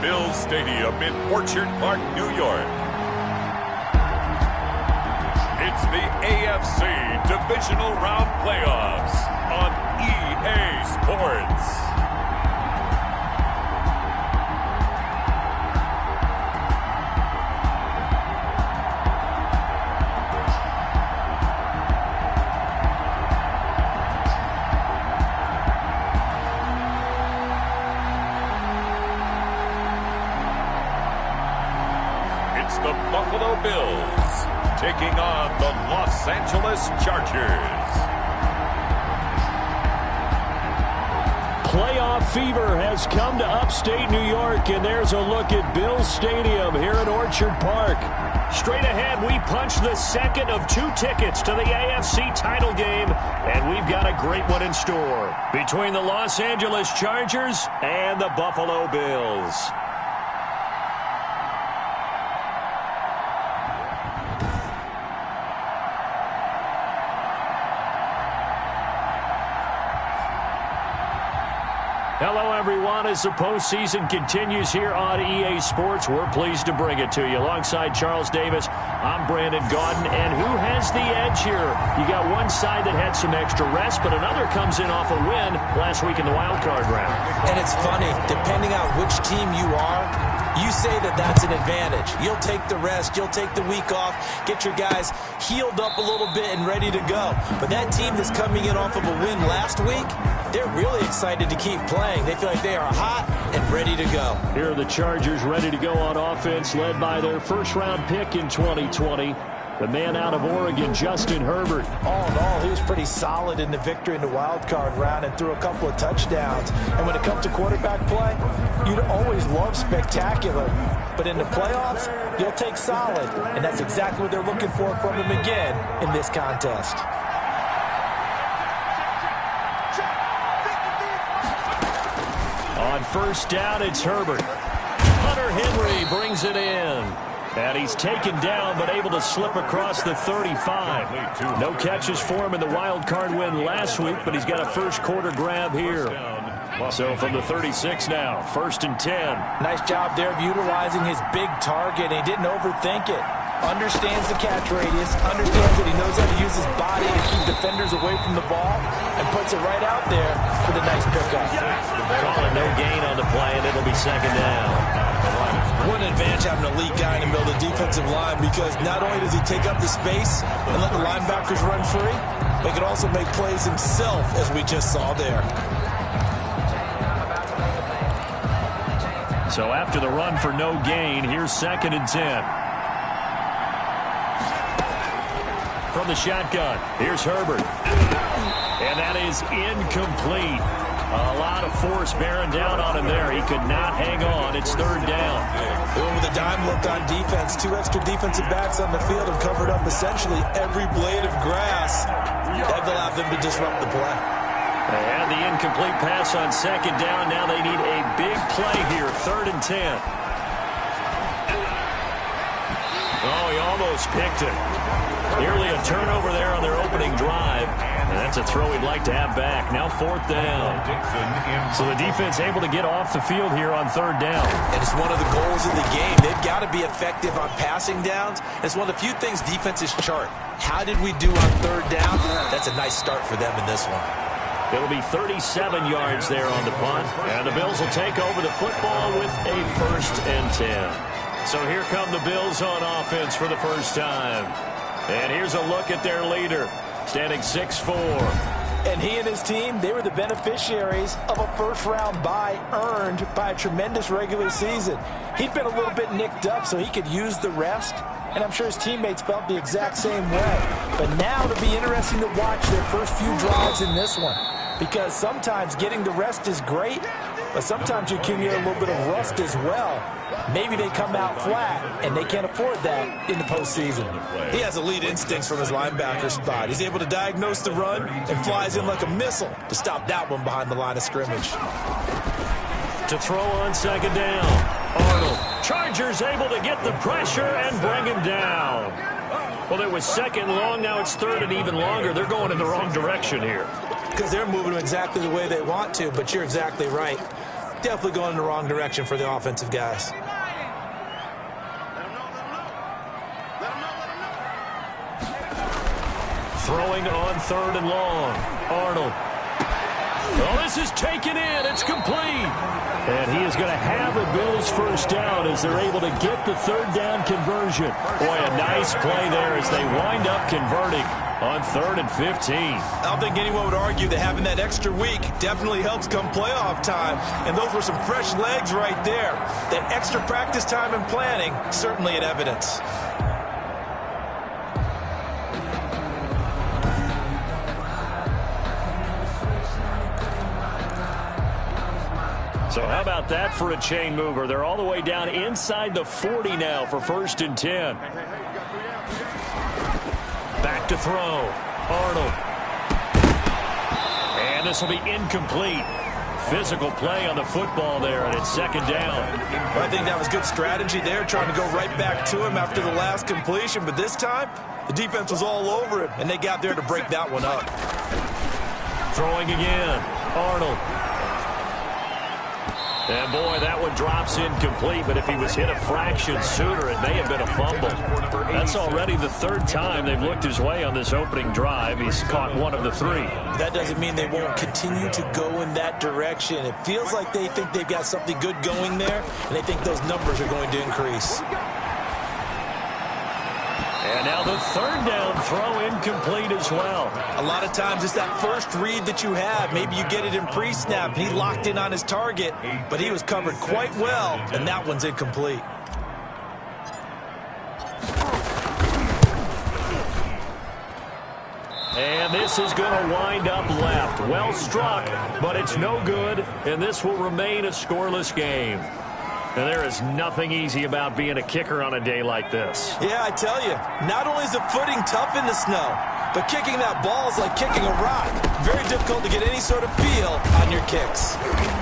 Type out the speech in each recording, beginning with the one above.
Bills Stadium in Orchard Park, New York. It's the AFC Divisional Round Playoffs on EA Sports. The Buffalo Bills taking on the Los Angeles Chargers. Playoff fever has come to upstate New York, and there's a look at Bills Stadium here at Orchard Park. Straight ahead, we punch the second of 2 tickets to the AFC title game, and we've got a great one in store between the Los Angeles Chargers and the Buffalo Bills. Hello, everyone. As the postseason continues here on EA Sports, we're pleased to bring it to you. Alongside Charles Davis, I'm Brandon Gaudin. And who has the edge here? You got one side that had some extra rest, but another comes in off a win last week in the wild card round. And it's funny, depending on which team you are, you say that that's an advantage. You'll take the rest, you'll take the week off, get your guys healed up a little bit and ready to go. But that team that's coming in off of a win last week, they're really excited to keep playing. They feel like they are hot and ready to go. Here are the Chargers ready to go on offense, led by their first-round pick in 2020. The man out of Oregon, Justin Herbert. All in all, he was pretty solid in the victory in the wild card round and threw a couple of touchdowns. And when it comes to quarterback play, you'd always love spectacular. But in the playoffs, you'll take solid. And that's exactly what they're looking for from him again in this contest. On first down, it's Herbert. Hunter Henry brings it in. And he's taken down, but able to slip across the 35. No catches for him in the wild card win last week, but he's got a first quarter grab here. So from the 36 now, 1st and 10. Nice job there of utilizing his big target. He didn't overthink it. Understands the catch radius, understands that he knows how to use his body to keep defenders away from the ball, and puts it right out there for the nice pickup. Call it no gain on the play, and it'll be 2nd down. What an advantage having an elite guy in the middle of the defensive line, because not only does he take up the space and let the linebackers run free, but he can also make plays himself, as we just saw there. So after the run for no gain, here's 2nd and 10. From the shotgun, here's Herbert. And that is incomplete. A lot of force bearing down on him there. He could not hang on. It's 3rd down. With a dime look on defense, 2 extra defensive backs on the field and covered up essentially every blade of grass. That allowed them to disrupt the play. And the incomplete pass on 2nd down. Now they need a big play here. 3rd and 10. Oh, he almost picked it. Nearly a turnover there on their opening drive. And that's a throw he'd like to have back. Now 4th down. So the defense able to get off the field here on 3rd down. And it's one of the goals of the game. They've got to be effective on passing downs. It's one of the few things defenses chart. How did we do on 3rd down? That's a nice start for them in this one. It'll be 37 yards there on the punt. And the Bills will take over the football with a 1st and 10. So here come the Bills on offense for the first time. And here's a look at their leader, standing 6'4". And he and his team, they were the beneficiaries of a first-round bye earned by a tremendous regular season. He'd been a little bit nicked up, so he could use the rest. And I'm sure his teammates felt the exact same way. But now it'll be interesting to watch their first few drives in this one. Because sometimes getting the rest is great, but sometimes you accumulate a little bit of rust as well. Maybe they come out flat, and they can't afford that in the postseason. He has elite instincts from his linebacker spot. He's able to diagnose the run and flies in like a missile to stop that one behind the line of scrimmage. To throw on 2nd down, Arnold. Chargers able to get the pressure and bring him down. Well, it was 2nd long, now it's 3rd and even longer. They're going in the wrong direction here. Because they're moving them exactly the way they want to, but you're exactly right. definitely going in the wrong direction for the offensive guys. Throwing on 3rd and long. Arnold. Oh, this is taken in. It's complete. And he is going to have a Bills first down as they're able to get the 3rd down conversion. Boy, a nice play there as they wind up converting on 3rd and 15. I don't think anyone would argue that having that extra week definitely helps come playoff time. And those were some fresh legs right there. That extra practice time and planning, certainly in evidence. So how about that for a chain mover? They're all the way down inside the 40 now for 1st and 10. Back to throw. Arnold. And this will be incomplete. Physical play on the football there, and it's 2nd down. Well, I think that was good strategy there, trying to go right back to him after the last completion. But this time, the defense was all over him, and they got there to break that one up. Throwing again. Arnold. And, boy, that one drops incomplete, but if he was hit a fraction sooner, it may have been a fumble. That's already the 3rd time they've looked his way on this opening drive. He's caught 1 of the 3. That doesn't mean they won't continue to go in that direction. It feels like they think they've got something good going there, and they think those numbers are going to increase. And now the 3rd down throw incomplete as well. A lot of times it's that first read that you have. Maybe you get it in pre-snap, and he locked in on his target, but he was covered quite well, and that one's incomplete. And this is going to wind up left. Well struck, but it's no good, and this will remain a scoreless game. And there is nothing easy about being a kicker on a day like this. Yeah, I tell you, not only is the footing tough in the snow, but kicking that ball is like kicking a rock. Very difficult to get any sort of feel on your kicks.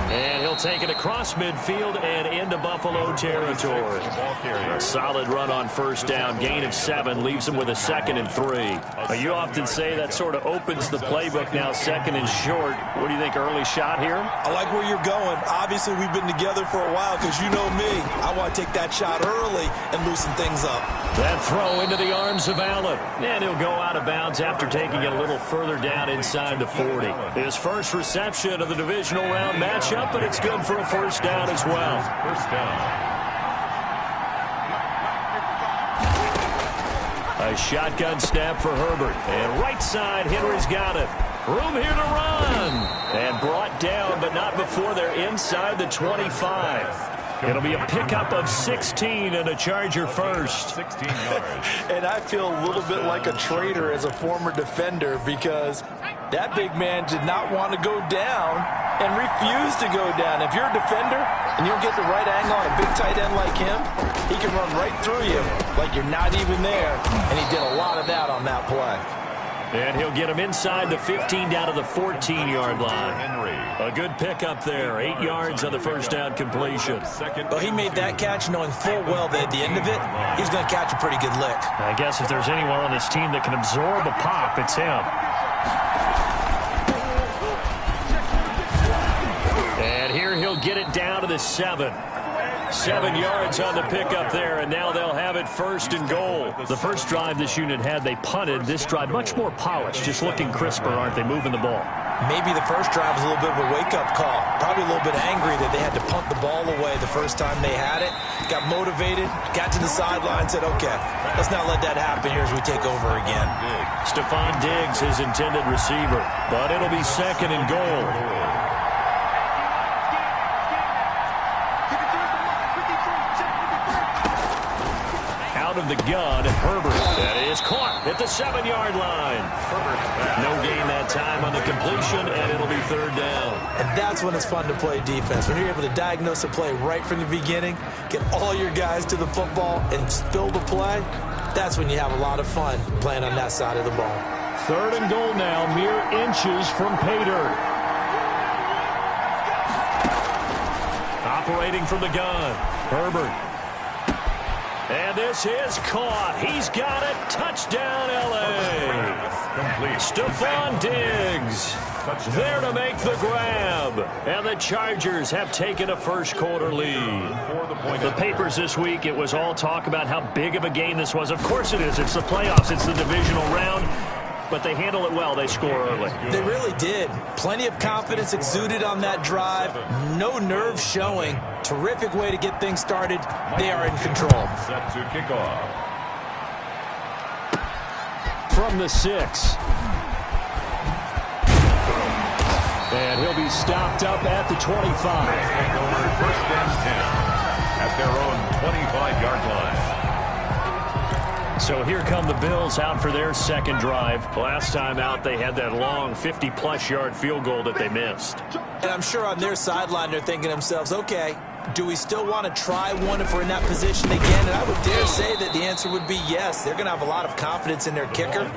And he'll take it across midfield and into Buffalo territory. A solid run on 1st down. Gain of 7 leaves him with a 2nd and 3. You often say that sort of opens the playbook now, 2nd and short. What do you think, early shot here? I like where you're going. Obviously, we've been together for a while because you know me. I want to take that shot early and loosen things up. That throw into the arms of Allen. And he'll go out of bounds after taking it a little further down inside the 40. His first reception of the divisional round matchup, but it's good for a 1st down as well. 1st down. A shotgun snap for Herbert. And right side, Henry's got it. Room here to run. And brought down, but not before they're inside the 25. It'll be a pickup of 16 and a Charger first. 16 yards. And I feel a little bit like a traitor as a former defender because that big man did not want to go down and refused to go down. If you're a defender and you don't get the right angle on a big tight end like him, he can run right through you like you're not even there. And he did a lot of that on that play. And he'll get him inside the 15 down to the 14-yard line. A good pickup there. 8 yards on the 1st down completion. Well, he made that catch knowing full well that at the end of it, he's going to catch a pretty good lick. I guess if there's anyone on this team that can absorb a pop, it's him. And here he'll get it down to the 7. 7 yards on the pickup there, and now they'll have it 1st and goal. The first drive this unit had, they punted. This drive, much more polished, just looking crisper, aren't they, moving the ball? Maybe the first drive was a little bit of a wake-up call. Probably a little bit angry that they had to punt the ball away the first time they had it. Got motivated, got to the sideline, said, okay, let's not let that happen here as we take over again. Stephon Diggs, his intended receiver, but it'll be 2nd and goal. Of the gun, Herbert. That is caught at the 7-yard line. No gain that time on the completion, and it'll be 3rd down. And that's when it's fun to play defense. When you're able to diagnose a play right from the beginning, get all your guys to the football, and spill the play, that's when you have a lot of fun playing on that side of the ball. 3rd and goal now, mere inches from pay dirt. Operating from the gun, Herbert. And this is caught. He's got it. Touchdown, L.A. Stephon Diggs. There to make the grab. And the Chargers have taken a first-quarter lead. The papers this week, it was all talk about how big of a game this was. Of course it is. It's the playoffs. It's the divisional round. But they handle it well. They score early. They really did. Plenty of confidence exuded on that drive. No nerves showing. Terrific way to get things started. They are in control. Set to kick off. From the 6. And he'll be stopped up at the 25. First and 10 at their own 25-yard line. So here come the Bills out for their second drive. Last time out, they had that long 50-plus yard field goal that they missed. And I'm sure on their sideline they're thinking to themselves, okay, do we still want to try one if we're in that position again? And I would dare say that the answer would be yes. They're going to have a lot of confidence in their kicker.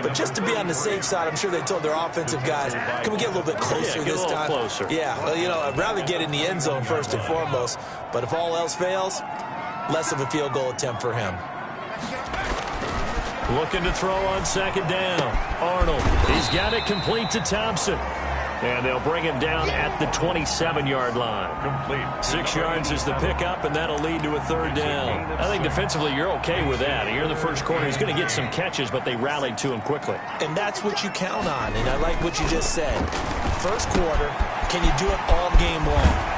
But just to be on the safe side, I'm sure they told their offensive guys, can we get a little bit closer this time? Closer. Yeah, well, you know, I'd rather get in the end zone first and foremost. But if all else fails, less of a field goal attempt for him. Looking to throw on second down. Arnold, he's got it complete to Thompson. And they'll bring him down at the 27-yard line. Complete. 6 yards is the pickup, and that'll lead to a third down. I think defensively you're okay with that. Here in the first quarter, he's going to get some catches, but they rallied to him quickly. And that's what you count on, and I like what you just said. First quarter, can you do it all game long?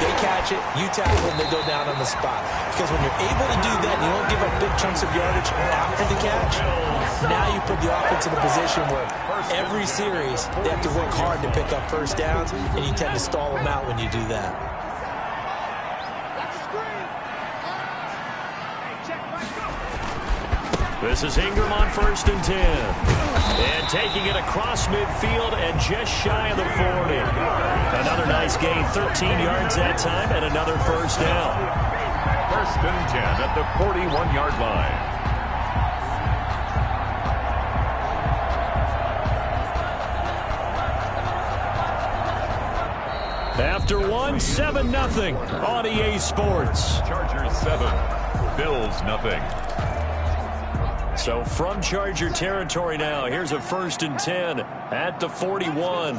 They catch it, you tackle, and they go down on the spot. Because when you're able to do that and you don't give up big chunks of yardage after the catch, now you put the offense in a position where every series they have to work hard to pick up first downs, and you tend to stall them out when you do that. This is Ingram on 1st and 10. And taking it across midfield and just shy of the 40. Another nice gain, 13 yards that time, and another first down. 1st and 10 at the 41-yard line. After 7-0 on EA Sports. Chargers 7, Bills nothing. So from Charger territory now, here's a 1st and 10 at the 41.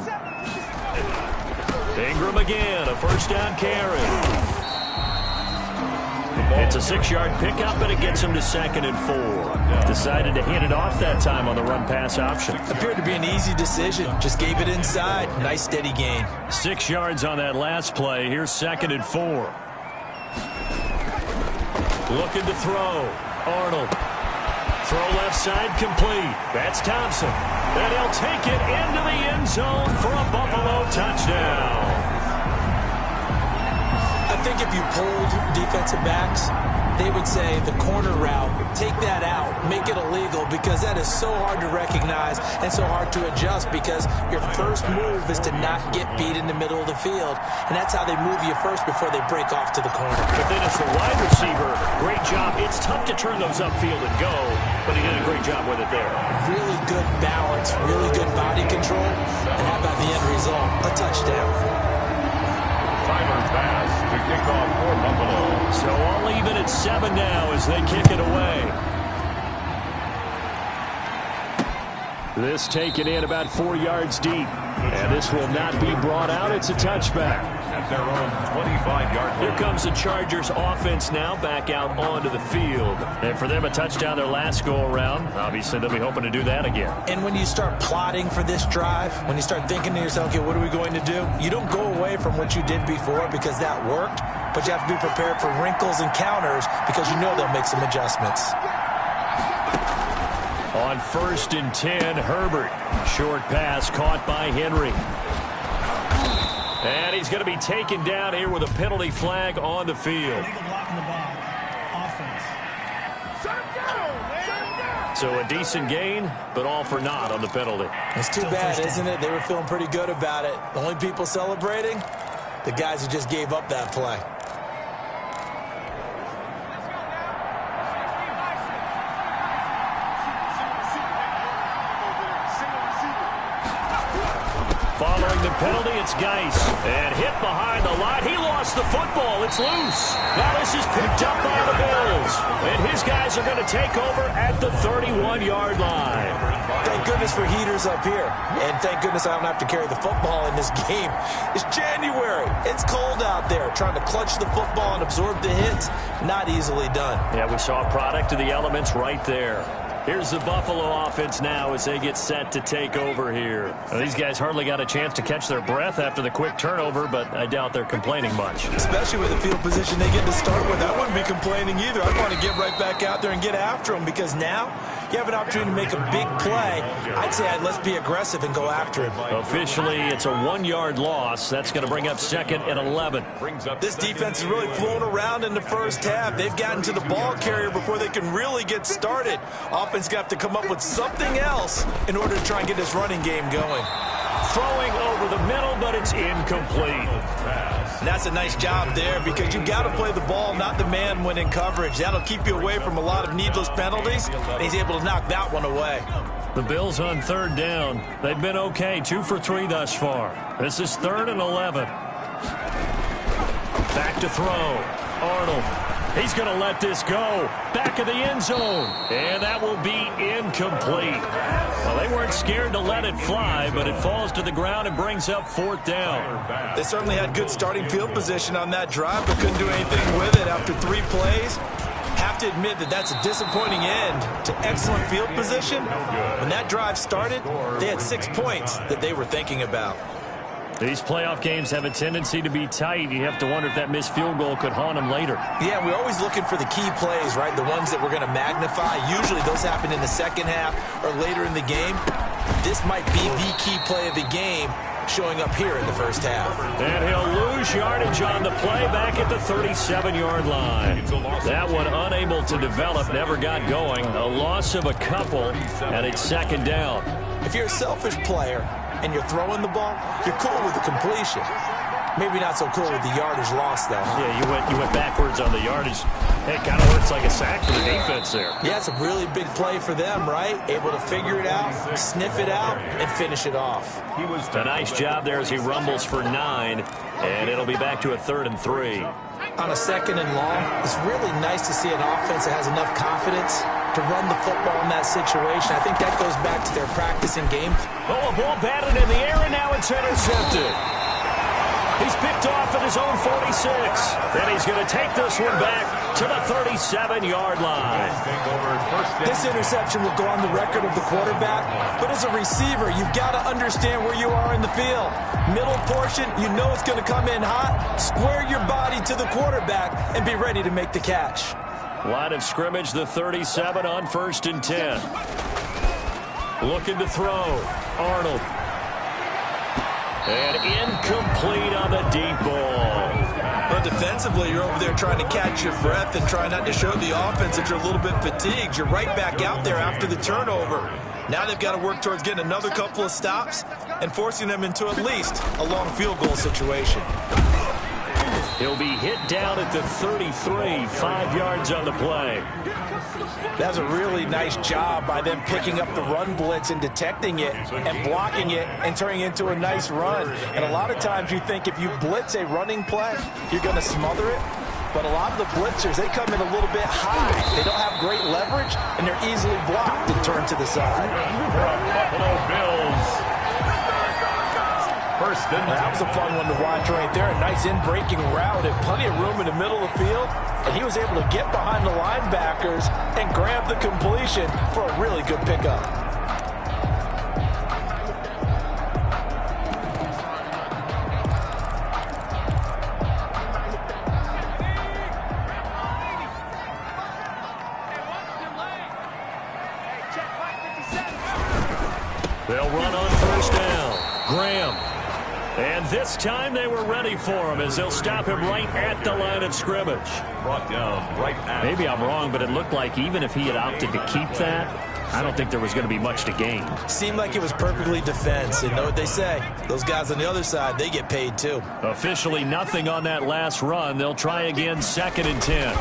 Ingram again, a first down carry. It's a 6-yard pickup, and it gets him to 2nd and 4. Decided to hand it off that time on the run-pass option. Appeared to be an easy decision. Just gave it inside. Nice steady gain. 6 yards on that last play. Here's 2nd and 4. Looking to throw. Arnold. Throw left side complete. That's Thompson. And he'll take it into the end zone for a Buffalo touchdown. I think if you polled defensive backs, they would say the corner route, take that out, make it illegal, because that is so hard to recognize and so hard to adjust, because your first move is to not get beat in the middle of the field. And that's how they move you first before they break off to the corner. But then it's the wide receiver. Great job. It's tough to turn those upfield and go, but he did a great job with it there. Really good balance, really good body control. And how about the end result? A touchdown. Timer pass to kick off for Buffalo. So all even at 7 now as they kick it away. This taken in about 4 yards deep. And this will not be brought out. It's a touchback. At their own 25-yard line. Here comes the Chargers offense now back out onto the field. And for them, a touchdown their last go-around. Obviously, they'll be hoping to do that again. And when you start plotting for this drive, when you start thinking to yourself, okay, what are we going to do? You don't go away from what you did before because that worked, but you have to be prepared for wrinkles and counters because you know they'll make some adjustments. On 1st and 10, Herbert. Short pass caught by Henry. And he's going to be taken down here with a penalty flag on the field. So a decent gain, but all for naught on the penalty. It's too bad, isn't it? They were feeling pretty good about it. The only people celebrating, the guys who just gave up that play. Following the penalty, it's Geis. And hit behind the line. He lost the football. It's loose. Now this is picked up by the Bills. And his guys are going to take over at the 31-yard line. Thank goodness for heaters up here. And thank goodness I don't have to carry the football in this game. It's January. It's cold out there. Trying to clutch the football and absorb the hits, not easily done. Yeah, we saw a product of the elements right there. Here's the Buffalo offense now as they get set to take over here. Well, these guys hardly got a chance to catch their breath after the quick turnover, but I doubt they're complaining much. Especially with the field position they get to start with. I wouldn't be complaining either. I'd want to get right back out there and get after them, because now you have an opportunity to make a big play. I'd say let's be aggressive and go after him. Officially, it's a 1-yard loss. That's going to bring up 2nd and 11. This defense is really flown around in the first half. They've gotten to the ball carrier before they can really get started. Offense going to have to come up with something else in order to try and get this running game going. Throwing over the middle, but it's incomplete. And that's a nice job there, because you got to play the ball, not the man when in coverage. That'll keep you away from a lot of needless penalties, and he's able to knock that one away. The Bills on 3rd down. They've been okay, 2 for 3 thus far. This is 3rd and 11. Back to throw. Arnold. He's going to let this go. Back of the end zone. And that will be incomplete. Well, they weren't scared to let it fly, but it falls to the ground and brings up 4th down. They certainly had good starting field position on that drive, but couldn't do anything with it after 3 plays. Have to admit that that's a disappointing end to excellent field position. When that drive started, they had 6 points that they were thinking about. These playoff games have a tendency to be tight. You have to wonder if that missed field goal could haunt them later. Yeah, we're always looking for the key plays, right? The ones that we're going to magnify. Usually those happen in the second half or later in the game. This might be the key play of the game showing up here in the first half. And he'll lose yardage on the play back at the 37-yard line. That one unable to develop, never got going. A loss of a couple, and it's 2nd down. If you're a selfish player and you're throwing the ball, you're cool with the completion. Maybe not so cool with the yardage loss, though. Yeah, you went backwards on the yardage. It kind of looks like a sack for the defense there. Yeah, it's a really big play for them, right? Able to figure it out, sniff it out, and finish it off. A nice job there as he rumbles for 9, and it'll be back to a 3rd and 3. On a 2nd and long, it's really nice to see an offense that has enough confidence to run the football in that situation. I think that goes back to their practice and game. Oh, a ball batted in the air, and now it's intercepted. He's picked off at his own 46. And he's going to take this one back to the 37-yard line. This interception will go on the record of the quarterback. But as a receiver, you've got to understand where you are in the field. Middle portion, you know it's going to come in hot. Square your body to the quarterback and be ready to make the catch. Line of scrimmage, the 37 on 1st and 10. Looking to throw. Arnold. And incomplete on the deep ball. But defensively, you're over there trying to catch your breath and try not to show the offense that you're a little bit fatigued. You're right back out there after the turnover. Now they've got to work towards getting another couple of stops and forcing them into at least a long field goal situation. He'll be hit down at the 33, 5 yards on the play. That's a really nice job by them picking up the run blitz and detecting it and blocking it and turning it into a nice run. And a lot of times you think if you blitz a running play, you're going to smother it. But a lot of the blitzers, they come in a little bit high. They don't have great leverage, and they're easily blocked and turned to the side. Buffalo Bills. That was a fun one to watch right there. A nice in-breaking route and plenty of room in the middle of the field. And he was able to get behind the linebackers and grab the completion for a really good pickup. They'll run on 1st down. Graham. And this time they were ready for him as they'll stop him right at the line of scrimmage. Brought down right at. Maybe I'm wrong, but it looked like even if he had opted to keep that, I don't think there was going to be much to gain. Seemed like it was perfectly defense. And know what they say? Those guys on the other side, they get paid too. Officially nothing on that last run. They'll try again 2nd and 10.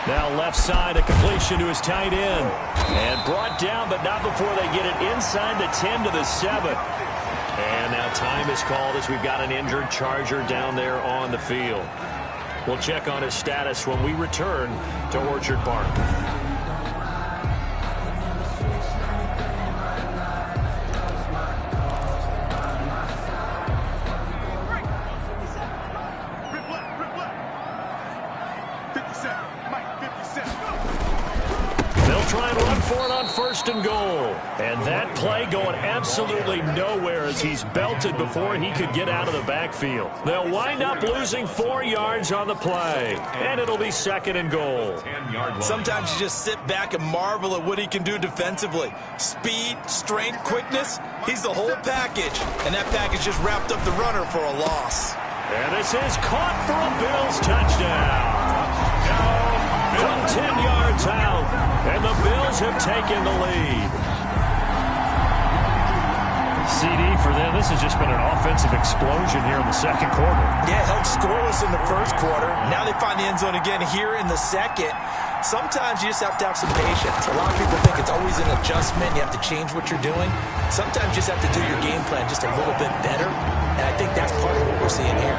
Now left side, a completion to his tight end. And brought down, but not before they get it inside the 10 to the 7. And now time is called as we've got an injured Charger down there on the field. We'll check on his status when we return to Orchard Park. Try and run for it on 1st and goal. And that play going absolutely nowhere as he's belted before he could get out of the backfield. They'll wind up losing 4 yards on the play. And it'll be 2nd and goal. Sometimes you just sit back and marvel at what he can do defensively. Speed, strength, quickness. He's the whole package. And that package just wrapped up the runner for a loss. And this is caught for a Bills touchdown. From 10 yards out, and the Bills have taken the lead. CD for them. This has just been an offensive explosion here in the 2nd quarter. Yeah, held scoreless in the 1st quarter. Now they find the end zone again here in the 2nd. Sometimes you just have to have some patience. A lot of people think it's always an adjustment. You have to change what you're doing. Sometimes you just have to do your game plan just a little bit better. And I think that's part of what we're seeing here.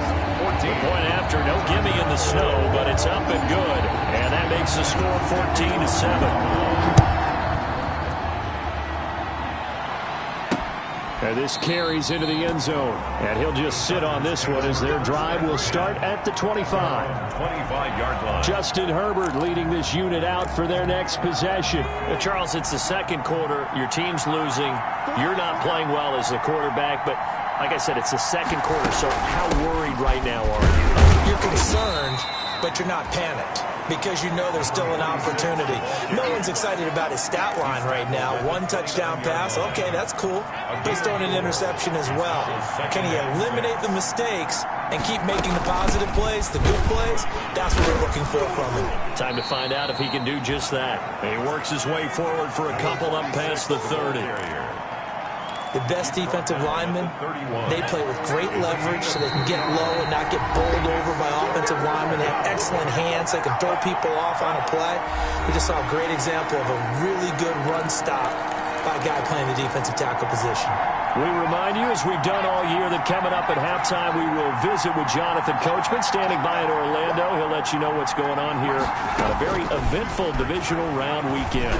The point after, no gimme in the snow, but it's up and good. And that makes the score 14-7. And this carries into the end zone. And he'll just sit on this one as their drive will start at the 25. 25-yard line. Justin Herbert leading this unit out for their next possession. Charles, it's the 2nd quarter. Your team's losing. You're not playing well as the quarterback, but like I said, it's the 2nd quarter, so how worried right now are you? You're concerned, but you're not panicked because you know there's still an opportunity. No one's excited about his stat line right now. 1 touchdown pass, okay, that's cool. He's throwing an interception as well. Can he eliminate the mistakes and keep making the positive plays, the good plays? That's what we're looking for from him. Time to find out if he can do just that. He works his way forward for a couple up past the 30. The best defensive linemen, they play with great leverage so they can get low and not get bowled over by offensive linemen. They have excellent hands. They can throw people off on a play. We just saw a great example of a really good run stop by a guy playing the defensive tackle position. We remind you, as we've done all year, that coming up at halftime, we will visit with Jonathan Coachman standing by in Orlando. He'll let you know what's going on here on a very eventful divisional round weekend.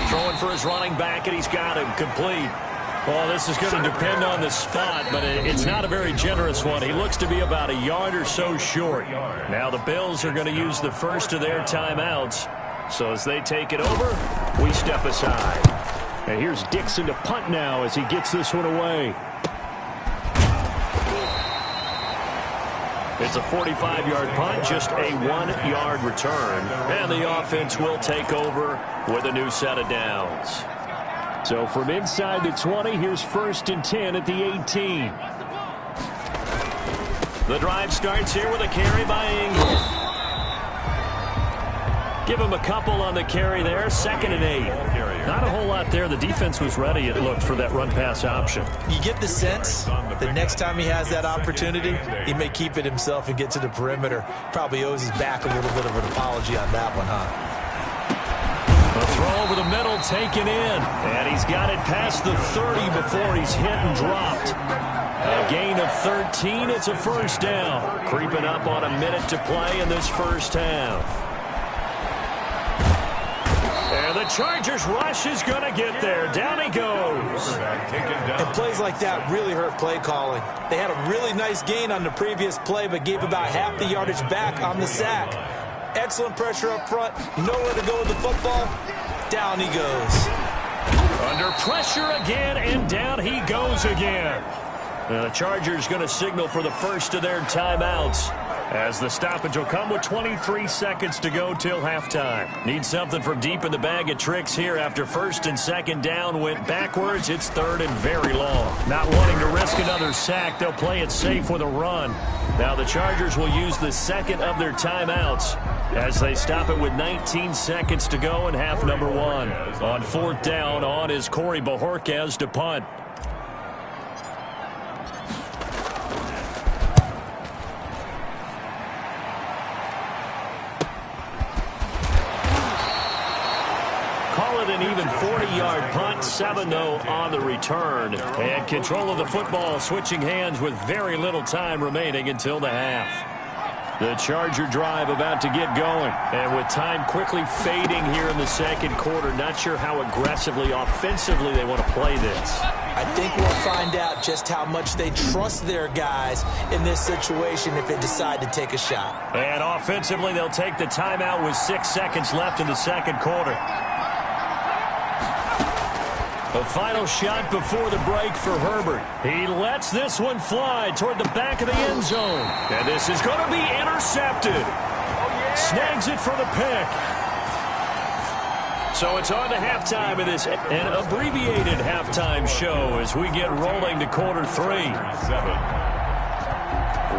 Throwing for his running back, and he's got him complete. Well, this is going to depend on the spot, but it's not a very generous one. He looks to be about a yard or so short. Now the Bills are going to use the first of their timeouts. So as they take it over, we step aside. And here's Dixon to punt now as he gets this one away. It's a 45-yard punt, just a 1-yard return. And the offense will take over with a new set of downs. So from inside the 20, here's 1st and 10 at the 18. The drive starts here with a carry by Ingram. Give him a couple on the carry there. 2nd and 8. Not a whole lot there. The defense was ready, it looked, for that run-pass option. You get the sense the next time he has that opportunity, he may keep it himself and get to the perimeter. Probably owes his back a little bit of an apology on that one, huh? A throw over the middle taken in. And he's got it past the 30 before he's hit and dropped. A gain of 13. It's a 1st down. Creeping up on a minute to play in this 1st half. And the Chargers rush is going to get there. Down he goes. And plays like that really hurt play calling. They had a really nice gain on the previous play, but gave about half the yardage back on the sack. Excellent pressure up front. Nowhere to go with the football. Down he goes. Under pressure again, and down he goes again. And the Chargers going to signal for the first of their timeouts, as the stoppage will come with 23 seconds to go till halftime. Need something from deep in the bag of tricks here after 1st and 2nd down went backwards. It's 3rd and very long. Not wanting to risk another sack, they'll play it safe with a run. Now the Chargers will use the 2nd of their timeouts as they stop it with 19 seconds to go in half number 1. On 4th down, on is Corey Bojorquez to punt. Call it an even 40-yard punt, 7-0 on the return. And control of the football switching hands with very little time remaining until the half. The Charger drive about to get going. And with time quickly fading here in the second quarter, not sure how aggressively, offensively they want to play this. I think we'll find out just how much they trust their guys in this situation if they decide to take a shot. And offensively, they'll take the timeout with 6 seconds left in the second quarter. The final shot before the break for Herbert. He lets this one fly toward the back of the end zone. And this is going to be intercepted. Snags it for the pick. So it's on to halftime of this, an abbreviated halftime show as we get rolling to quarter 3.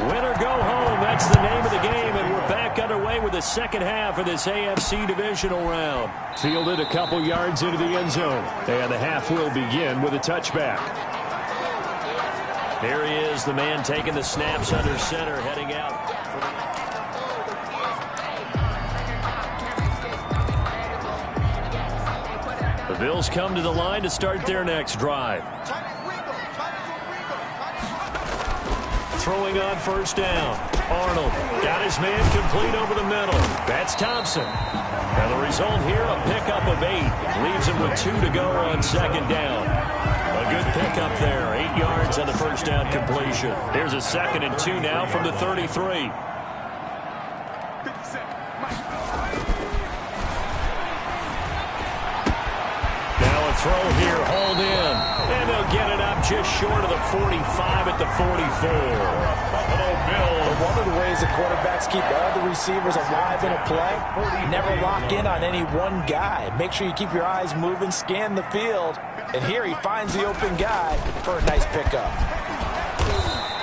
Win or go home, that's the name of the game, and we're back underway with the second half of this AFC divisional round. Fielded a couple yards into the end zone, and the half will begin with a touchback. Here he is, the man taking the snaps under center, heading out. The Bills come to the line to start their next drive. Throwing on first down. Arnold got his man complete over the middle. That's Thompson. And the result here, a pickup of 8. Leaves him with 2 to go on second down. A good pickup there. 8 yards on the first down completion. Here's a 2nd and 2 now from the 33. Throw here, hold in, and they'll get it up just short of the 45 at the 44. One of the ways the quarterbacks keep all the receivers alive in a play, never lock in on any one guy. Make sure you keep your eyes moving, scan the field, and here he finds the open guy for a nice pickup.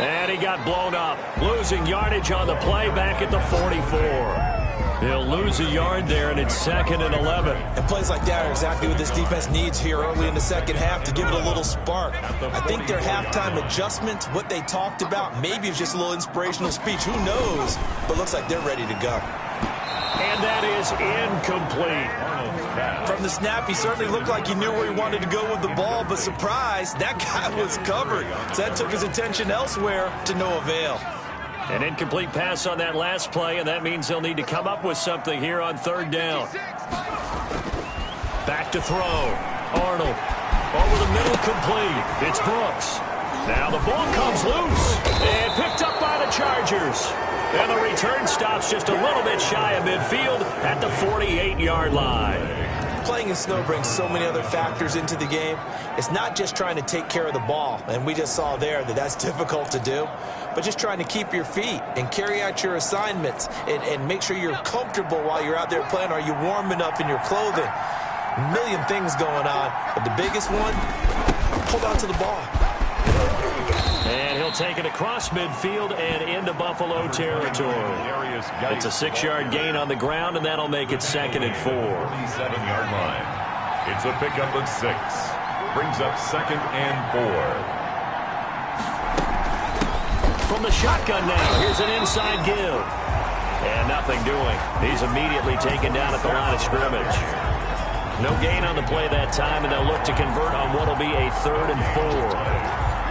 And he got blown up, losing yardage on the play back at the 44. He'll lose a yard there, and it's 2nd and 11. And plays like that are exactly what this defense needs here early in the second half to give it a little spark. I think their halftime adjustment, what they talked about, maybe it's just a little inspirational speech. Who knows? But looks like they're ready to go. And that is incomplete. From the snap, he certainly looked like he knew where he wanted to go with the ball, but surprise, that guy was covered. So that took his attention elsewhere to no avail. An incomplete pass on that last play, and that means they'll need to come up with something here on third down. Back to throw. Arnold over the middle, complete. It's Brooks. Now the ball comes loose and picked up by the Chargers. And the return stops just a little bit shy of midfield at the 48-yard line. Playing in snow brings so many other factors into the game. It's not just trying to take care of the ball, and we just saw there that that's difficult to do, but just trying to keep your feet and carry out your assignments and make sure you're comfortable while you're out there playing. Are you warm enough in your clothing? A million things going on, but the biggest one, hold on to the ball. And he'll take it across midfield and into Buffalo territory. It's a 6-yard gain on the ground, and that'll make it 2nd and 4. 47-yard line. It's a pickup of 6. Brings up 2nd and 4. From the shotgun now, here's an inside give. And nothing doing. He's immediately taken down at the line of scrimmage. No gain on the play that time, and they'll look to convert on what will be a 3rd and 4.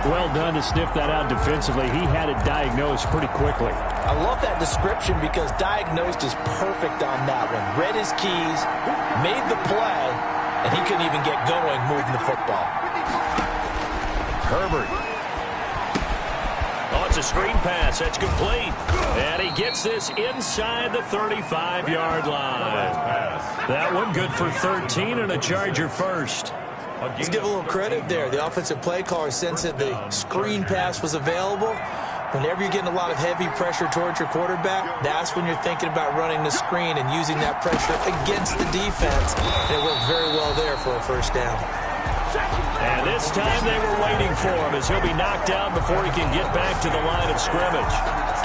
Well done to sniff that out defensively. He had it diagnosed pretty quickly. I love that description because diagnosed is perfect on that one. Read his keys, made the play, and he couldn't even get going moving the football. Herbert. Oh, it's a screen pass. That's complete. And he gets this inside the 35-yard line. That one good for 13 and a Charger first. Let's give a little credit there. The offensive play caller sensed that the screen pass was available. Whenever you're getting a lot of heavy pressure towards your quarterback, that's when you're thinking about running the screen and using that pressure against the defense. And it worked very well there for a first down. And this time they were waiting for him as he'll be knocked down before he can get back to the line of scrimmage.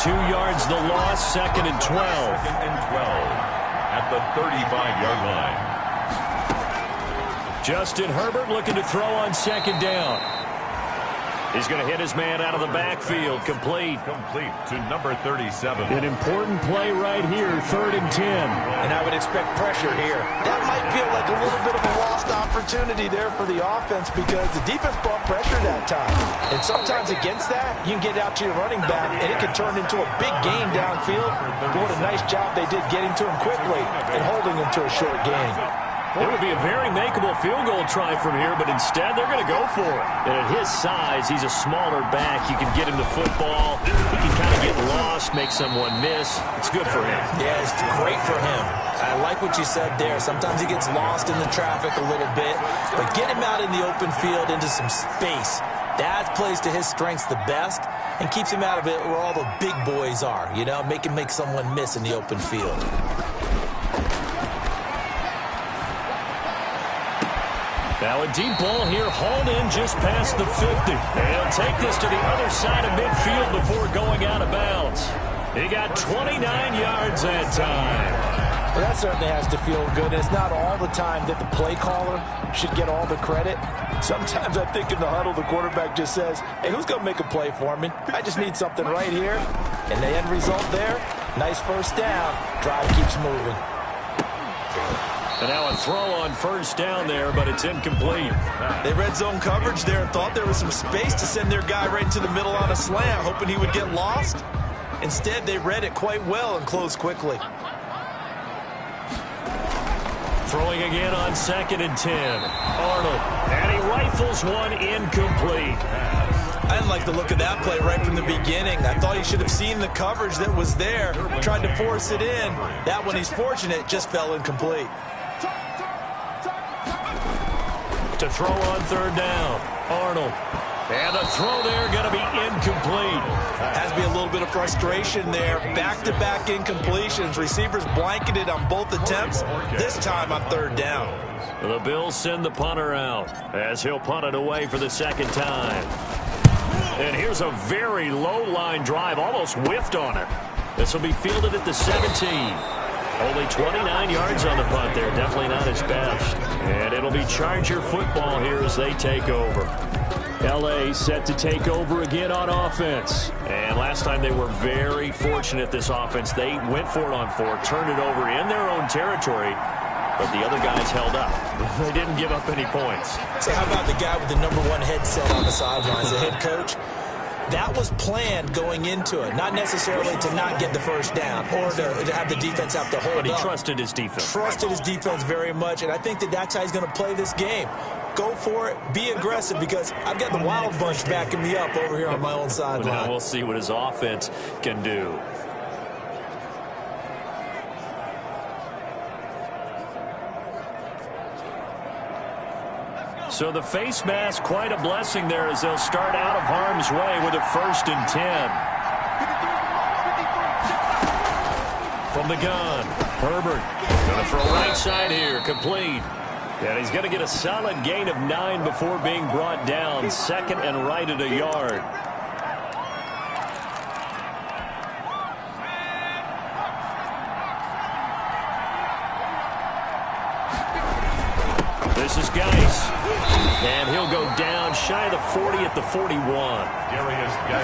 2 yards the loss, 2nd and 12. 2nd and 12 at the 35-yard line. Justin Herbert looking to throw on 2nd down. He's going to hit his man out of the backfield. Complete. Complete to number 37. An important play right here, 3rd and 10. And I would expect pressure here. That might feel like a little bit of a lost opportunity there for the offense because the defense brought pressure that time. And sometimes against that, you can get out to your running back, and it can turn into a big gain downfield. But what a nice job they did getting to him quickly and holding him to a short gain. It would be a very makeable field goal try from here, but instead they're going to go for it. And at his size, he's a smaller back. You can get him the football. He can kind of get lost, make someone miss. It's good for him. Yeah, it's great for him. I like what you said there. Sometimes he gets lost in the traffic a little bit, but get him out in the open field into some space. That plays to his strengths the best and keeps him out of it where all the big boys are, you know, make someone miss in the open field. Now a deep ball here, hauled in just past the 50. And he'll take this to the other side of midfield before going out of bounds. He got 29 yards that time. Well, that certainly has to feel good. It's not all the time that the play caller should get all the credit. Sometimes I think in the huddle, the quarterback just says, hey, who's going to make a play for me? I just need something right here. And the end result there, nice first down. Drive keeps moving. And now a throw on first down there, but it's incomplete. They red zone coverage there and thought there was some space to send their guy right into the middle on a slant, hoping he would get lost. Instead, they read it quite well and closed quickly. Throwing again on 2nd and 10. Arnold, and he rifles one incomplete. I didn't like the look of that play right from the beginning. I thought he should have seen the coverage that was there, tried to force it in. That one, he's fortunate, just fell incomplete. To throw on 3rd down, Arnold. And the throw there going to be incomplete. Has to be a little bit of frustration there. Back-to-back incompletions. Receivers blanketed on both attempts, this time on 3rd down. The Bills send the punter out as he'll punt it away for the second time. And here's a very low-line drive, almost whiffed on it. This will be fielded at the 17. Only 29 yards on the punt there. Definitely not his best. And it'll be Charger football here as they take over. L.A. set to take over again on offense. And last time they were very fortunate, this offense. They went for it on 4, turned it over in their own territory, but the other guys held up. They didn't give up any points. So how about the guy with the #1 headset on the sidelines, the head coach? That was planned going into it, not necessarily to not get the first down or to have the defense have to hold up. But he trusted his defense. Trusted his defense very much, and I think that's how he's going to play this game. Go for it, be aggressive, because I've got the Wild Bunch backing me up over here on my own sideline. Now we'll see what his offense can do. So the face mask, quite a blessing there as they'll start out of harm's way with a 1st and 10. From the gun, Herbert going to throw right side here, complete. And he's going to get a solid gain of 9 before being brought down. 2nd and right at a yard. This is Geis. And he'll go down shy of the 40 at the 41.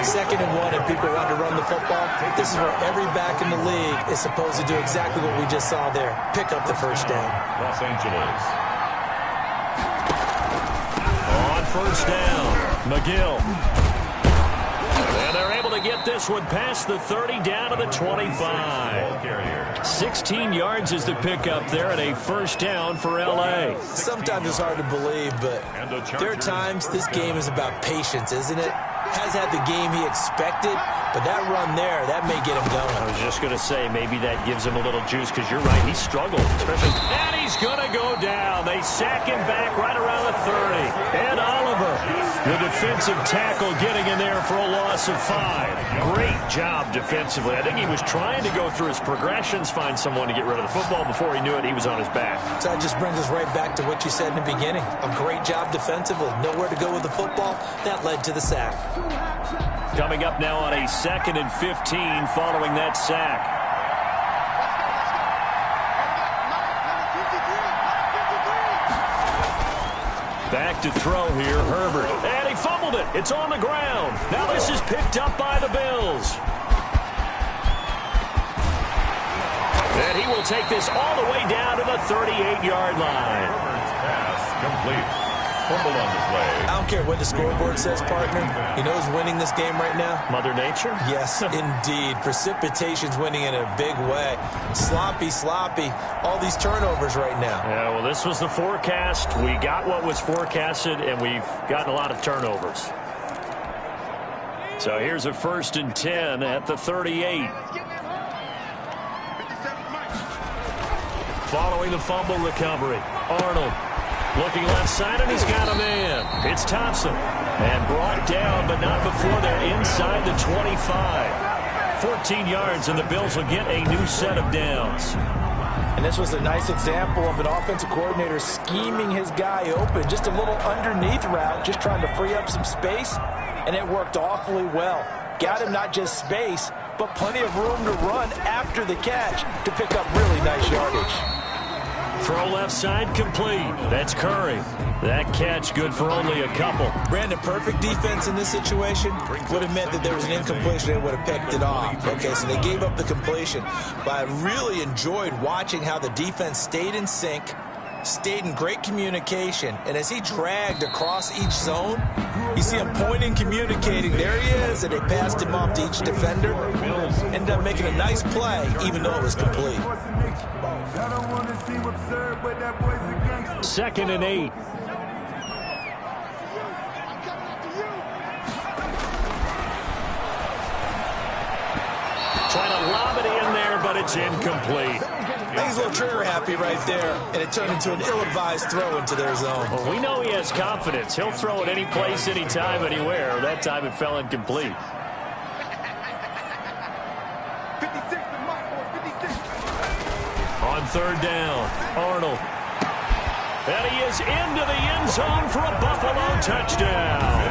2nd and 1, and people want to run the football. This is where every back in the league is supposed to do exactly what we just saw there. Pick up the first down. Los Angeles. On 1st down, McGill. And they're able to get this one past the 30 down to the 25. 16 yards is the pickup there and a 1st down for L.A. Sometimes it's hard to believe, but there are times this game is about patience, isn't it? Has had the game he expected, but that run there, that may get him going. I was just going to say, maybe that gives him a little juice, because you're right, he struggled, especially. And he's going to go down. They sack him back right around the 30. And Oliver, the defensive tackle, getting in there for a loss of 5. Great job defensively. I think he was trying to go through his progressions, find someone to get rid of the football. Before he knew it, he was on his back. So that just brings us right back to what you said in the beginning. A great job defensively. Nowhere to go with the football. That led to the sack. Coming up now on a 2nd and 15 following that sack. Back to throw here, Herbert. And he They fumbled it. It's on the ground. Now this is picked up by the Bills. And he will take this all the way down to the 38-yard line. Pass complete. Fumble on the play. I don't care what the scoreboard says, partner. You know who's winning this game right now? Mother Nature? Yes, indeed. Precipitation's winning in a big way. Sloppy. All these turnovers right now. Yeah, well, this was the forecast. We got what was forecasted, and we've gotten a lot of turnovers. So here's a 1st and 10 at the 38. Following the fumble recovery, Arnold looking left side, and he's got a man. It's Thompson. And brought down, but not before they're inside the 25. 14 yards, and the Bills will get a new set of downs. And this was a nice example of an offensive coordinator scheming his guy open. Just a little underneath route, just trying to free up some space, and it worked awfully well. Got him not just space, but plenty of room to run after the catch to pick up really nice yardage. Throw left side complete. That's Curry. That catch good for only a couple. Brandon, perfect defense in this situation would have meant that there was an incompletion. They would have picked it off. Okay, so they gave up the completion. But I really enjoyed watching how the defense stayed in sync, stayed in great communication. And as he dragged across each zone, you see him pointing, communicating. There he is, and they passed him off to each defender. Ended up making a nice play, even though it was complete. 2nd and 8. Trying to lob it in there, but it's incomplete. He's a little trigger happy right there, and it turned into an ill-advised throw into their zone. Well, we know he has confidence. He'll throw it any place, anytime, anywhere. That time it fell incomplete. On 3rd down, Arnold. And he is into the end zone for a Buffalo touchdown.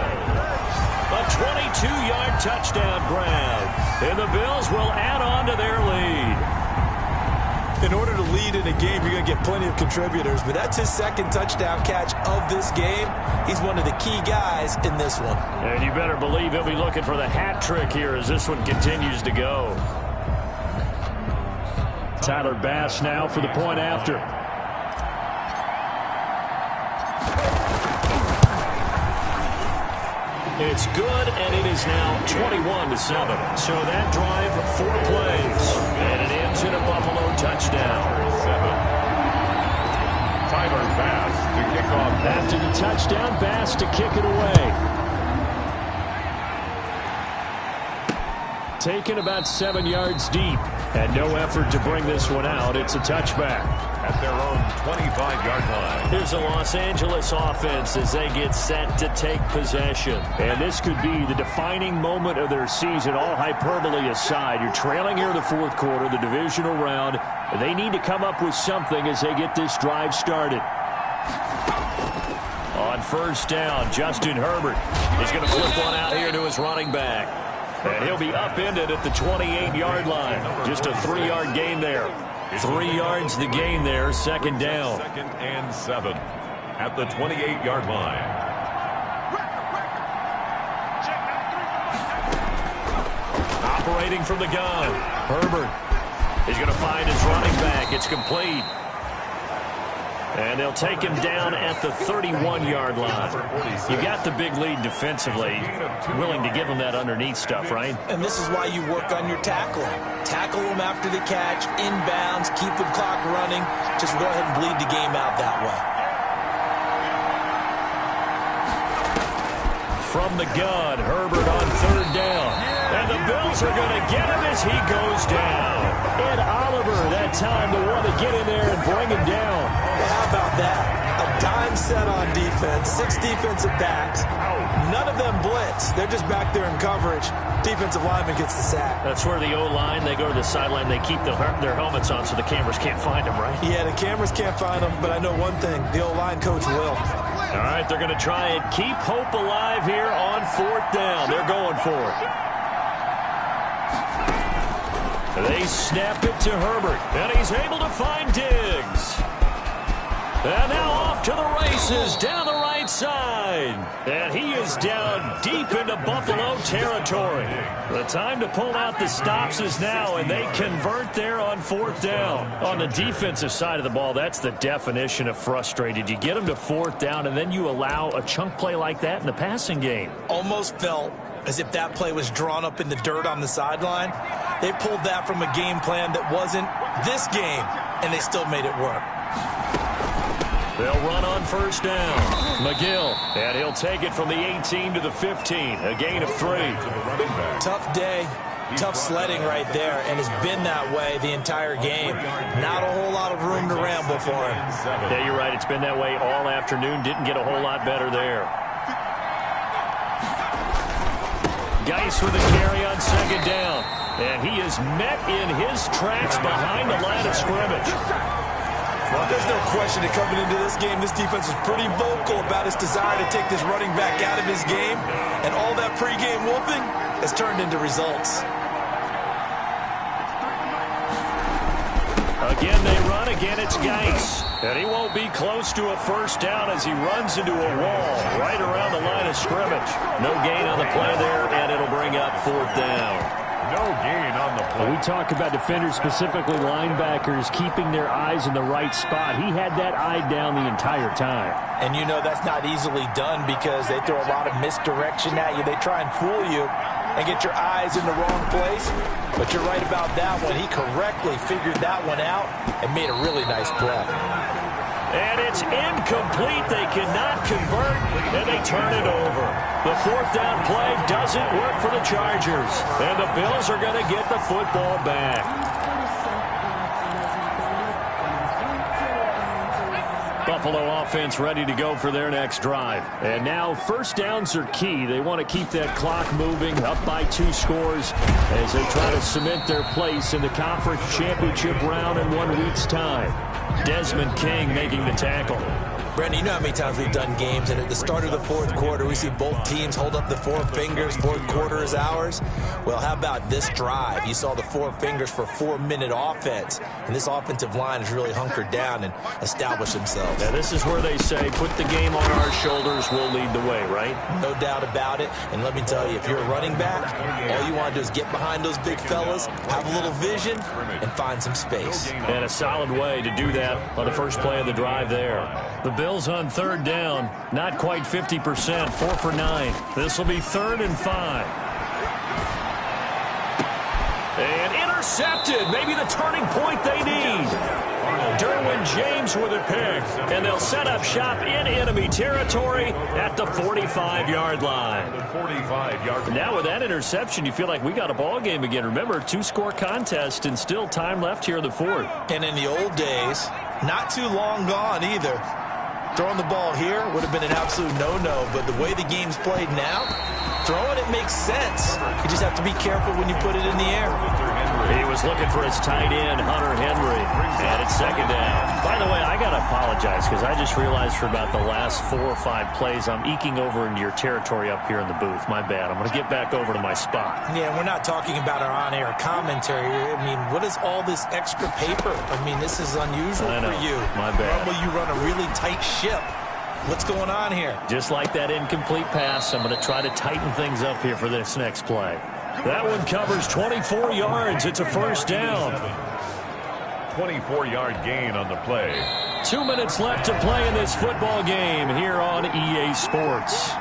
A 22-yard touchdown grab. And the Bills will add on to their lead. In order to lead in a game, you're going to get plenty of contributors, but that's his 2nd touchdown catch of this game. He's one of the key guys in this one. And you better believe he'll be looking for the hat trick here as this one continues to go. Tyler Bass now for the point after. It's good, and it is now 21-7. So that drive, 4 plays, and it ends in a Buffalo touchdown. Tyler Bass to kick off. After the touchdown, Bass to kick it away. Taken about 7 yards deep, and no effort to bring this one out. It's a touchback. At their own 25-yard line. Here's a Los Angeles offense as they get set to take possession. And this could be the defining moment of their season, all hyperbole aside. You're trailing here in the 4th quarter, the divisional round. They need to come up with something as they get this drive started. On 1st down, Justin Herbert is going to flip one out here to his running back. And he'll be upended at the 28-yard line. Just a 3-yard gain there. 3 yards the gain there, 2nd down. 2nd and 7 at the 28-yard line. Operating from the gun, Herbert is going to find his running back. It's complete. And they'll take him down at the 31-yard line. You got the big lead defensively. Willing to give him that underneath stuff, right? And this is why you work on your tackling. Tackle them after the catch, inbounds, keep the clock running. Just go ahead and bleed the game out that way. From the gun, Herbert on 3rd down. And the Bills are going to get him as he goes down. Ed Oliver, that time, the one to get in there and bring him down. Well, how about that? A dime set on defense, 6 defensive backs. None of them blitz. They're just back there in coverage. Defensive lineman gets the sack. That's where the O-line, they go to the sideline, they keep their helmets on so the cameras can't find them, right? Yeah, the cameras can't find them, but I know one thing. The O-line coach will. All right, they're going to try and keep hope alive here on 4th down. They're going for it. They snap it to Herbert, and he's able to find Diggs. And now off to the races down the right side. And he is down deep into Buffalo territory. The time to pull out the stops is now, and they convert there on 4th down. On the defensive side of the ball, that's the definition of frustrated. You get them to 4th down, and then you allow a chunk play like that in the passing game. Almost felt as if that play was drawn up in the dirt on the sideline. They pulled that from a game plan that wasn't this game, and they still made it work. They'll run on 1st down. McGill, and he'll take it from the 18 to the 15, a gain of 3. Tough day, tough sledding right there, and it's been that way the entire game. Not a whole lot of room to ramble for him. Yeah, you're right. It's been that way all afternoon. Didn't get a whole lot better there. Geis with a carry on 2nd down, and he is met in his tracks behind the line of scrimmage. Well, there's no question that coming into this game, this defense is pretty vocal about its desire to take this running back out of his game, and all that pregame whooping has turned into results. Again, they run. Again, it's Geis. And he won't be close to a 1st down as he runs into a wall right around the line of scrimmage. No gain on the play there, and it'll bring up 4th down. No gain on the play. We talk about defenders, specifically linebackers, keeping their eyes in the right spot. He had that eye down the entire time. And you know that's not easily done because they throw a lot of misdirection at you. They try and fool you and get your eyes in the wrong place. But you're right about that one. He correctly figured that one out and made a really nice play. And it's incomplete. They cannot convert, and they turn it over. The 4th down play doesn't work for the Chargers. And the Bills are going to get the football back. Buffalo offense ready to go for their next drive. And now 1st downs are key. They want to keep that clock moving, up by 2 scores as they try to cement their place in the conference championship round in 1 week's time. Desmond King making the tackle. Brandon, you know how many times we've done games, and at the start of the 4th quarter, we see both teams hold up the 4 fingers, 4th quarter is ours. Well, how about this drive? You saw the 4 fingers for 4-minute offense, and this offensive line has really hunkered down and established themselves. Now, this is where they say, put the game on our shoulders, we'll lead the way, right? No doubt about it, and let me tell you, if you're a running back, all you want to do is get behind those big fellas, have a little vision, and find some space. And a solid way to do that on the first play of the drive there. The Bills on 3rd down, not quite 50%, 4 for 9. This will be 3rd and 5. And intercepted, maybe the turning point they need. Derwin James with a pick, and they'll set up shop in enemy territory at the 45-yard line. Now with that interception, you feel like we got a ball game again. Remember, 2-score contest and still time left here in the 4th. And in the old days, not too long gone either, throwing the ball here would have been an absolute no-no, but the way the game's played now, throwing it makes sense. You just have to be careful when you put it in the air. He was looking for his tight end, Hunter Henry, and it's 2nd down. By the way, I got to apologize because I just realized for about the last 4 or 5 plays, I'm eking over into your territory up here in the booth. My bad. I'm going to get back over to my spot. Yeah, we're not talking about our on-air commentary. I mean, what is all this extra paper? I mean, this is unusual for you. My bad. Normally you run a really tight ship. What's going on here? Just like that incomplete pass, I'm going to try to tighten things up here for this next play. That one covers 24 yards. It's a 1st down. 24-yard gain on the play. 2 minutes left to play in this football game here on EA Sports.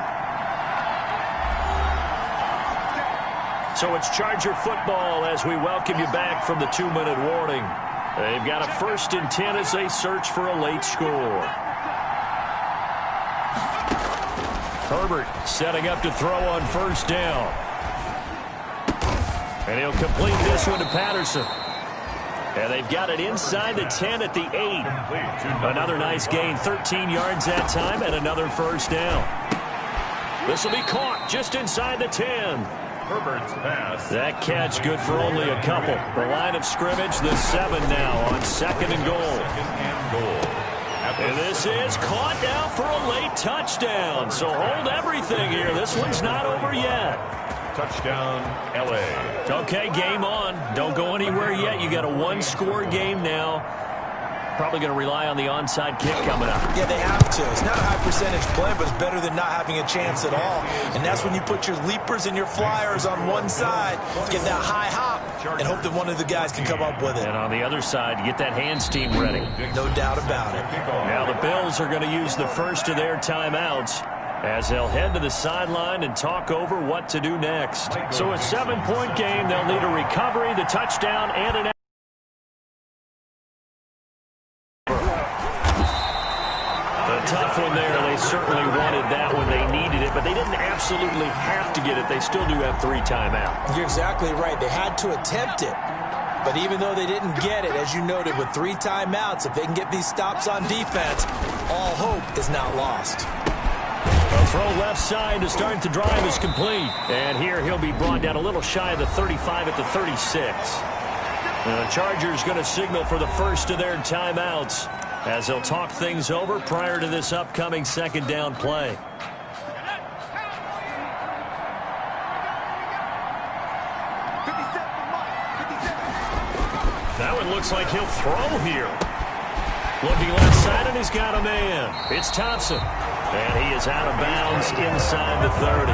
So it's Charger football as we welcome you back from the 2-minute warning. They've got a 1st and 10 as they search for a late score. Herbert setting up to throw on 1st down. And he'll complete this one to Patterson. And they've got it inside the 10 at the 8. Another nice gain, 13 yards that time, and another 1st down. This will be caught just inside the 10. Herbert's pass. That catch good for only a couple. The line of scrimmage, the 7 now on 2nd and goal. And this is caught now for a late touchdown. So hold everything here. This one's not over yet. Touchdown, L.A. Okay, game on. Don't go anywhere yet. You got a 1-score game now. Probably going to rely on the onside kick coming up. Yeah, they have to. It's not a high percentage play, but it's better than not having a chance at all. And that's when you put your leapers and your flyers on one side, get that high hop, and hope that one of the guys can come up with it. And on the other side, get that hands team ready. No doubt about it. Now the Bills are going to use the first of their timeouts as they'll head to the sideline and talk over what to do next. So a 7-point game, they'll need a recovery, the touchdown, and an tough one there. They certainly wanted that when they needed it, but they didn't absolutely have to get it. They still do have 3 timeouts. You're exactly right. They had to attempt it. But even though they didn't get it, as you noted, with 3 timeouts, if they can get these stops on defense, all hope is not lost. A throw left side to start the drive is complete. And here he'll be brought down a little shy of the 35 at the 36. And the Chargers going to signal for the first of their timeouts as they'll talk things over prior to this upcoming second down play. That one looks like he'll throw here. Looking left side, and he's got a man. It's Thompson. And he is out of bounds inside the 30.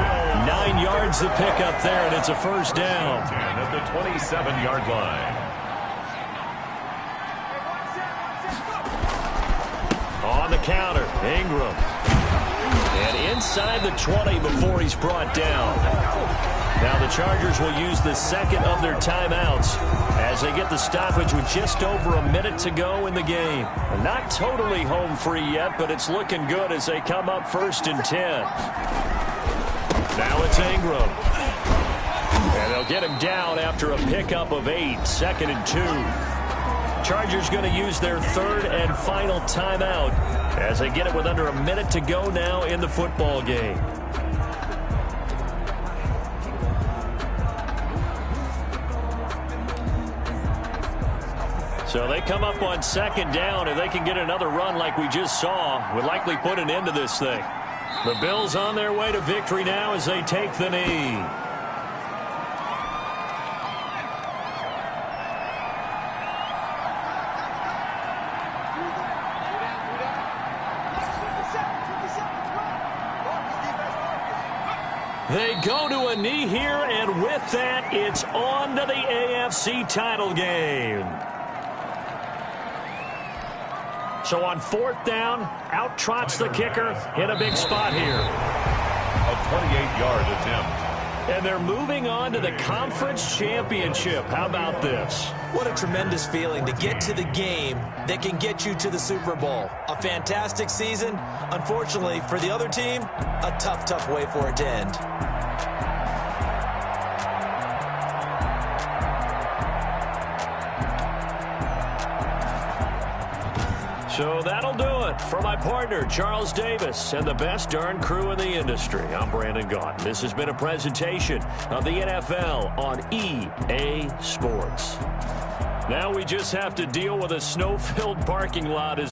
9 yards to pick up there, and it's a first down. And at the 27-yard line. On the counter, Ingram. And inside the 20 before he's brought down. Now the Chargers will use the second of their timeouts as they get the stoppage with just over a minute to go in the game. Not totally home free yet, but it's looking good as they come up 1st and 10. Now it's Ingram. And they'll get him down after a pickup of 8, 2nd and 2. Chargers going to use their 3rd and final timeout as they get it with under a minute to go now in the football game. So they come up on 2nd down. If they can get another run like we just saw, would likely put an end to this thing. The Bills on their way to victory now as they take the knee. They go to a knee here, and with that, it's on to the AFC title game. So on 4th down, out trots the kicker in a big spot here. A 28-yard attempt. And they're moving on to the conference championship. How about this? What a tremendous feeling to get to the game that can get you to the Super Bowl. A fantastic season. Unfortunately, for the other team, a tough, tough way for it to end. So that'll do it for my partner, Charles Davis, and the best darn crew in the industry. I'm Brandon Gaughan. This has been a presentation of the NFL on EA Sports. Now we just have to deal with a snow-filled parking lot as